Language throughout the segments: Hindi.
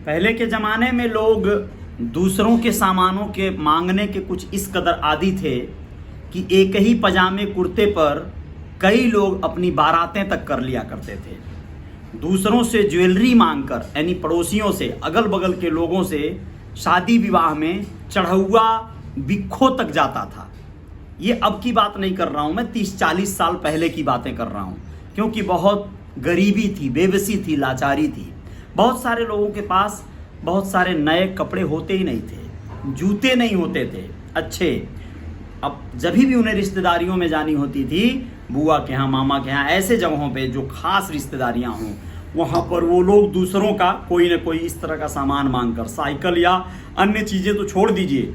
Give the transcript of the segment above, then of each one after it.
पहले के ज़माने में लोग दूसरों के सामानों के मांगने के कुछ इस कदर आदी थे कि एक ही पजामे कुर्ते पर कई लोग अपनी बारातें तक कर लिया करते थे। दूसरों से ज्वेलरी मांगकर, यानी पड़ोसियों से, अगल बगल के लोगों से शादी विवाह में चढ़ौआ बिक्खों तक जाता था। ये अब की बात नहीं कर रहा हूँ मैं, 30-40 साल पहले की बातें कर रहा हूँ, क्योंकि बहुत गरीबी थी, बेबसी थी, लाचारी थी। बहुत सारे लोगों के पास बहुत सारे नए कपड़े होते ही नहीं थे, जूते नहीं होते थे अच्छे। अब जब भी उन्हें रिश्तेदारियों में जानी होती थी, बुआ के यहाँ, मामा के यहाँ, ऐसे जगहों पे जो खास रिश्तेदारियाँ हों, वहाँ पर वो लोग दूसरों का कोई ना कोई इस तरह का सामान मांगकर, साइकिल या अन्य चीज़ें तो छोड़ दीजिए,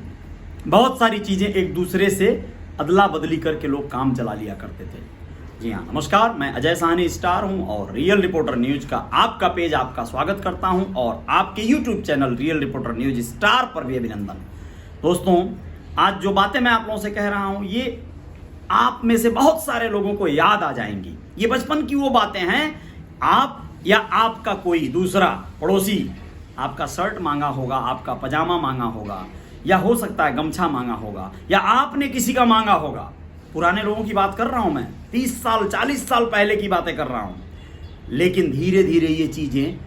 बहुत सारी चीज़ें एक दूसरे से अदला बदली करके लोग काम चला लिया करते थे। जी हाँ, नमस्कार, मैं अजय साहनी स्टार हूँ और रियल रिपोर्टर न्यूज का आपका पेज आपका स्वागत करता हूँ और आपके YouTube channel real reporter news star पर भी अभिनंदन। दोस्तों, आज जो बातें मैं आप लोगों से कह रहा हूँ, ये आप में से बहुत सारे लोगों को याद आ जाएंगी। ये बचपन की वो बातें हैं। आप या आपका कोई दूसरा पड़ोसी आपका शर्ट मांगा होगा, आपका पजामा मांगा होगा, या हो सकता है गमछा मांगा होगा, या आपने किसी का मांगा होगा। पुराने लोगों की बात कर रहा हूं मैं, 30 साल 40 साल पहले की बातें कर रहा हूं। लेकिन धीरे धीरे ये चीजें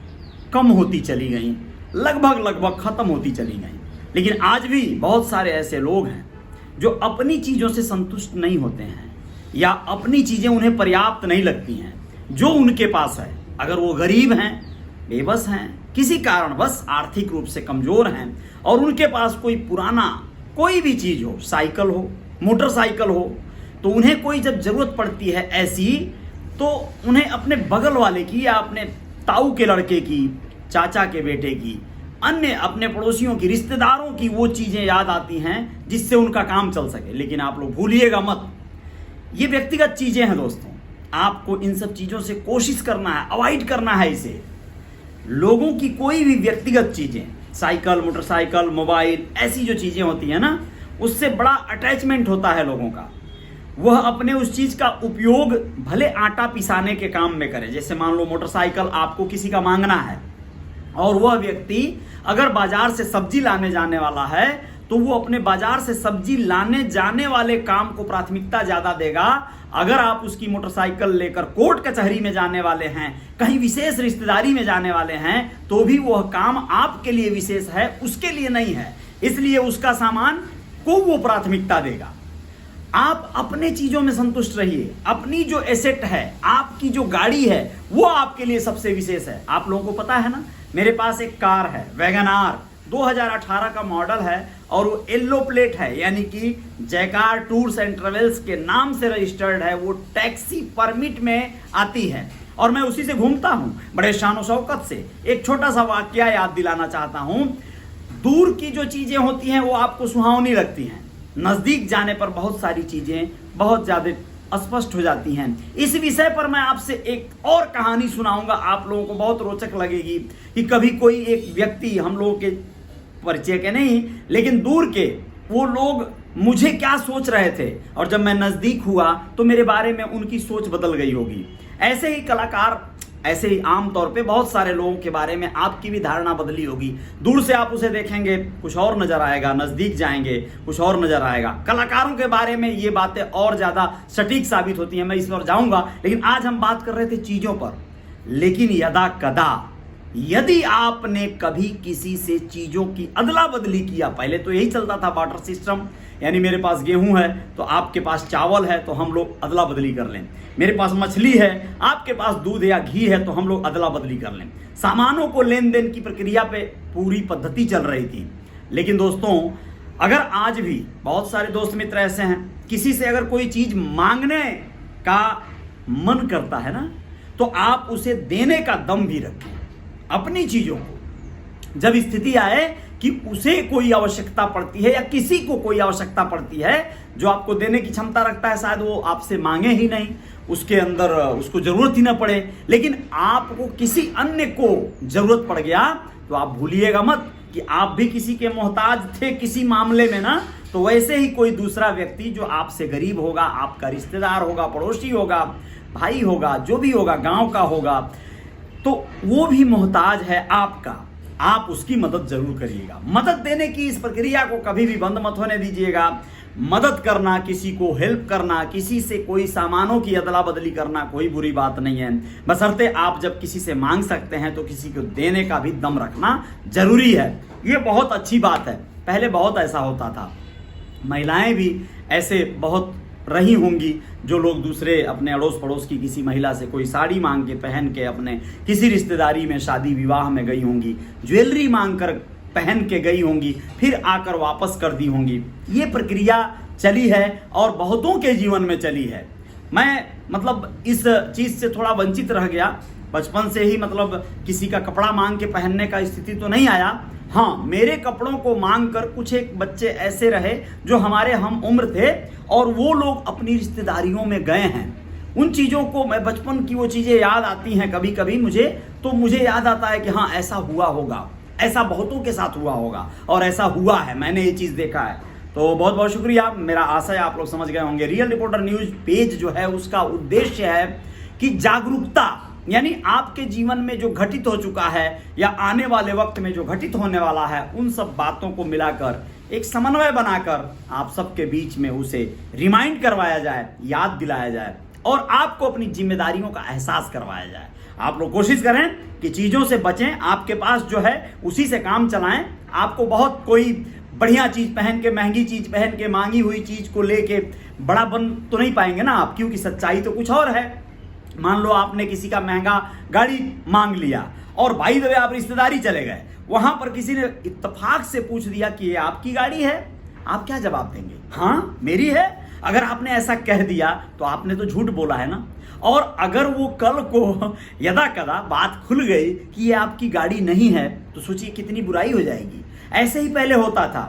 कम होती चली गई, लगभग खत्म होती चली गई। लेकिन आज भी बहुत सारे ऐसे लोग हैं जो अपनी चीजों से संतुष्ट नहीं होते हैं, या अपनी चीजें उन्हें पर्याप्त नहीं लगती हैं जो उनके पास है। अगर वो गरीब हैं, बेबस हैं, किसी कारणवश आर्थिक रूप से कमजोर हैं और उनके पास कोई पुराना कोई भी चीज हो, साइकिल हो, मोटरसाइकिल हो, तो उन्हें कोई जब जरूरत पड़ती है ऐसी, तो उन्हें अपने बगल वाले की या अपने ताऊ के लड़के की, चाचा के बेटे की, अन्य अपने पड़ोसियों की, रिश्तेदारों की वो चीजें याद आती हैं जिससे उनका काम चल सके। लेकिन आप लोग भूलिएगा मत, ये व्यक्तिगत चीजें हैं दोस्तों। आपको इन सब चीजों से कोशिश करना है, अवॉइड करना है इसे। लोगों की कोई भी व्यक्तिगत चीजें, साइकिल, मोटरसाइकिल, मोबाइल, ऐसी जो चीजें होती है ना, उससे बड़ा अटैचमेंट होता है लोगों का। वह अपने उस चीज का उपयोग भले आटा पिसाने के काम में करे। जैसे मान लो मोटरसाइकिल आपको किसी का मांगना है और वह व्यक्ति अगर बाजार से सब्जी लाने जाने वाला है, तो वो अपने बाजार से सब्जी लाने जाने वाले काम को प्राथमिकता ज्यादा देगा। अगर आप उसकी मोटरसाइकिल लेकर कोर्ट कचहरी में जाने वाले हैं, कहीं विशेष रिश्तेदारी में जाने वाले हैं, तो भी वह काम आपके लिए विशेष है, उसके लिए नहीं है। इसलिए उसका सामान को वो प्राथमिकता देगा। आप अपने चीजों में संतुष्ट रहिए। अपनी जो एसेट है, आपकी जो गाड़ी है, वो आपके लिए सबसे विशेष है। आप लोगों को पता है ना, मेरे पास एक कार है, वैगन आर, 2018 का मॉडल है और वो येलो प्लेट है, यानी कि जयकार टूर्स एंड ट्रेवल्स के नाम से रजिस्टर्ड है। वो टैक्सी परमिट में आती है और मैं उसी से घूमता हूं बड़े शान शौकत से। एक छोटा सा वाकया याद दिलाना चाहता हूं। दूर की जो चीजें होती हैं वो आपको सुहावनी लगती हैं, नजदीक जाने पर बहुत सारी चीजें बहुत ज्यादा स्पष्ट हो जाती हैं। इस विषय पर मैं आपसे एक और कहानी सुनाऊंगा, आप लोगों को बहुत रोचक लगेगी। कि कभी कोई एक व्यक्ति, हम लोगों के परिचय के नहीं लेकिन दूर के, वो लोग मुझे क्या सोच रहे थे और जब मैं नजदीक हुआ तो मेरे बारे में उनकी सोच बदल गई होगी। ऐसे ही कलाकार, ऐसे ही आमतौर पे बहुत सारे लोगों के बारे में आपकी भी धारणा बदली होगी। दूर से आप उसे देखेंगे कुछ और नजर आएगा, नजदीक जाएंगे कुछ और नजर आएगा। कलाकारों के बारे में ये बातें और ज्यादा सटीक साबित होती हैं, मैं इस पर जाऊंगा। लेकिन आज हम बात कर रहे थे चीजों पर। लेकिन यदा कदा यदि आपने कभी किसी से चीजों की अदला बदली किया, पहले तो यही चलता था बार्टर सिस्टम, यानी मेरे पास गेहूं है तो आपके पास चावल है तो हम लोग अदला बदली कर लें। मेरे पास मछली है, आपके पास दूध या घी है तो हम लोग अदला बदली कर लें। सामानों को लेन देन की प्रक्रिया पे पूरी पद्धति चल रही थी। लेकिन दोस्तों, अगर आज भी बहुत सारे दोस्त मित्र ऐसे हैं, किसी से अगर कोई चीज मांगने का मन करता है ना, तो आप उसे देने का दम भी रखें अपनी चीजों को। जब स्थिति आए कि उसे कोई आवश्यकता पड़ती है या किसी को कोई आवश्यकता पड़ती है जो आपको देने की क्षमता रखता है, शायद वो आपसे मांगे ही नहीं, उसके अंदर उसको जरूरत ही ना पड़े, लेकिन आपको किसी अन्य को जरूरत पड़ गया, तो आप भूलिएगा मत कि आप भी किसी के मोहताज थे किसी मामले में ना। तो वैसे ही कोई दूसरा व्यक्ति जो आपसे गरीब होगा, आपका रिश्तेदार होगा, पड़ोसी होगा, भाई होगा, जो भी होगा, गांव का होगा, तो वो भी मोहताज है आपका। आप उसकी मदद जरूर करिएगा। मदद देने की इस प्रक्रिया को कभी भी बंद मत होने दीजिएगा। मदद करना, किसी को हेल्प करना, किसी से कोई सामानों की अदला बदली करना कोई बुरी बात नहीं है, बशर्ते आप जब किसी से मांग सकते हैं तो किसी को देने का भी दम रखना जरूरी है। ये बहुत अच्छी बात है। पहले बहुत ऐसा होता था, महिलाएं भी ऐसे बहुत रही होंगी, जो लोग दूसरे अपने अड़ोस पड़ोस की किसी महिला से कोई साड़ी मांग के पहन के अपने किसी रिश्तेदारी में शादी विवाह में गई होंगी, ज्वेलरी मांग कर पहन के गई होंगी, फिर आकर वापस कर दी होंगी। ये प्रक्रिया चली है और बहुतों के जीवन में चली है। मैं मतलब इस चीज़ से थोड़ा वंचित रह गया। बचपन से ही मतलब किसी का कपड़ा मांग के पहनने का स्थिति तो नहीं आया। हाँ, मेरे कपड़ों को मांग कर कुछ एक बच्चे ऐसे रहे जो हमारे हम उम्र थे और वो लोग अपनी रिश्तेदारियों में गए हैं। उन चीज़ों को मैं बचपन की वो चीज़ें याद आती हैं कभी कभी मुझे, तो मुझे याद आता है कि हाँ ऐसा हुआ होगा, ऐसा बहुतों के साथ हुआ होगा और ऐसा हुआ है, मैंने ये चीज़ देखा है। तो बहुत बहुत शुक्रिया। मेरा आशा है आप लोग समझ गए होंगे। रियल रिपोर्टर न्यूज़ पेज जो है उसका उद्देश्य है कि जागरूकता, यानी आपके जीवन में जो घटित हो चुका है या आने वाले वक्त में जो घटित होने वाला है, उन सब बातों को मिलाकर एक समन्वय बनाकर आप सबके बीच में उसे रिमाइंड करवाया जाए, याद दिलाया जाए और आपको अपनी जिम्मेदारियों का एहसास करवाया जाए। आप लोग कोशिश करें कि चीज़ों से बचें, आपके पास जो है उसी से काम चलाएं। आपको बहुत कोई बढ़िया चीज़ पहन के, महंगी चीज़ पहन के, मांगी हुई चीज़ को लेके बड़ा बन तो नहीं पाएंगे ना आप, क्योंकि सच्चाई तो कुछ और है। मान लो आपने किसी का महंगा गाड़ी मांग लिया और बाई द वे आप रिश्तेदारी चले गए, वहां पर किसी ने इत्तेफाक से पूछ दिया कि ये आपकी गाड़ी है, आप क्या जवाब देंगे? हाँ मेरी है। अगर आपने ऐसा कह दिया तो आपने तो झूठ बोला है ना। और अगर वो कल को यदा कदा बात खुल गई कि ये आपकी गाड़ी नहीं है, तो सोचिए कितनी बुराई हो जाएगी। ऐसे ही पहले होता था,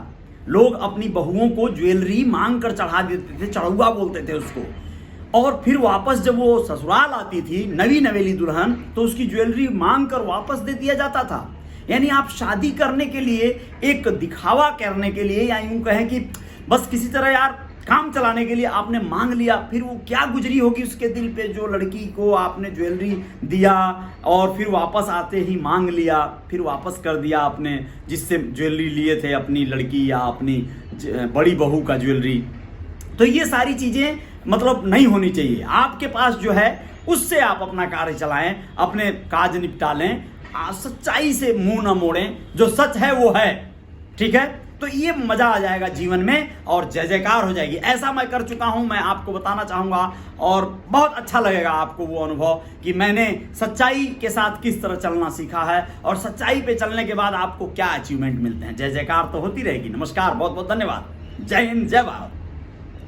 लोग अपनी बहुओं को ज्वेलरी मांग कर चढ़ा देते थे, चढ़ुआ बोलते थे उसको, और फिर वापस जब वो ससुराल आती थी नवी नवेली दुल्हन, तो उसकी ज्वेलरी मांग कर वापस दे दिया जाता था। यानी आप शादी करने के लिए, एक दिखावा करने के लिए, या यूं कहें कि बस किसी तरह यार काम चलाने के लिए आपने मांग लिया, फिर वो क्या गुजरी होगी उसके दिल पे, जो लड़की को आपने ज्वेलरी दिया और फिर वापस आते ही मांग लिया, फिर वापस कर दिया आपने जिससे ज्वेलरी लिए थे, अपनी लड़की या अपनी बड़ी बहू का ज्वेलरी। तो ये सारी चीज़ें मतलब नहीं होनी चाहिए। आपके पास जो है उससे आप अपना कार्य चलाएं, अपने काज निपटा लें, सच्चाई से मुंह न मोड़ें, जो सच है वो है, ठीक है। तो ये मजा आ जाएगा जीवन में और जय जयकार हो जाएगी। ऐसा मैं कर चुका हूं, मैं आपको बताना चाहूंगा और बहुत अच्छा लगेगा आपको वो अनुभव कि मैंने सच्चाई के साथ किस तरह चलना सीखा है और सच्चाई पे चलने के बाद आपको क्या अचीवमेंट मिलते हैं। जय जयकार तो होती रहेगी। नमस्कार, बहुत बहुत धन्यवाद। जय हिंद, जय भारत।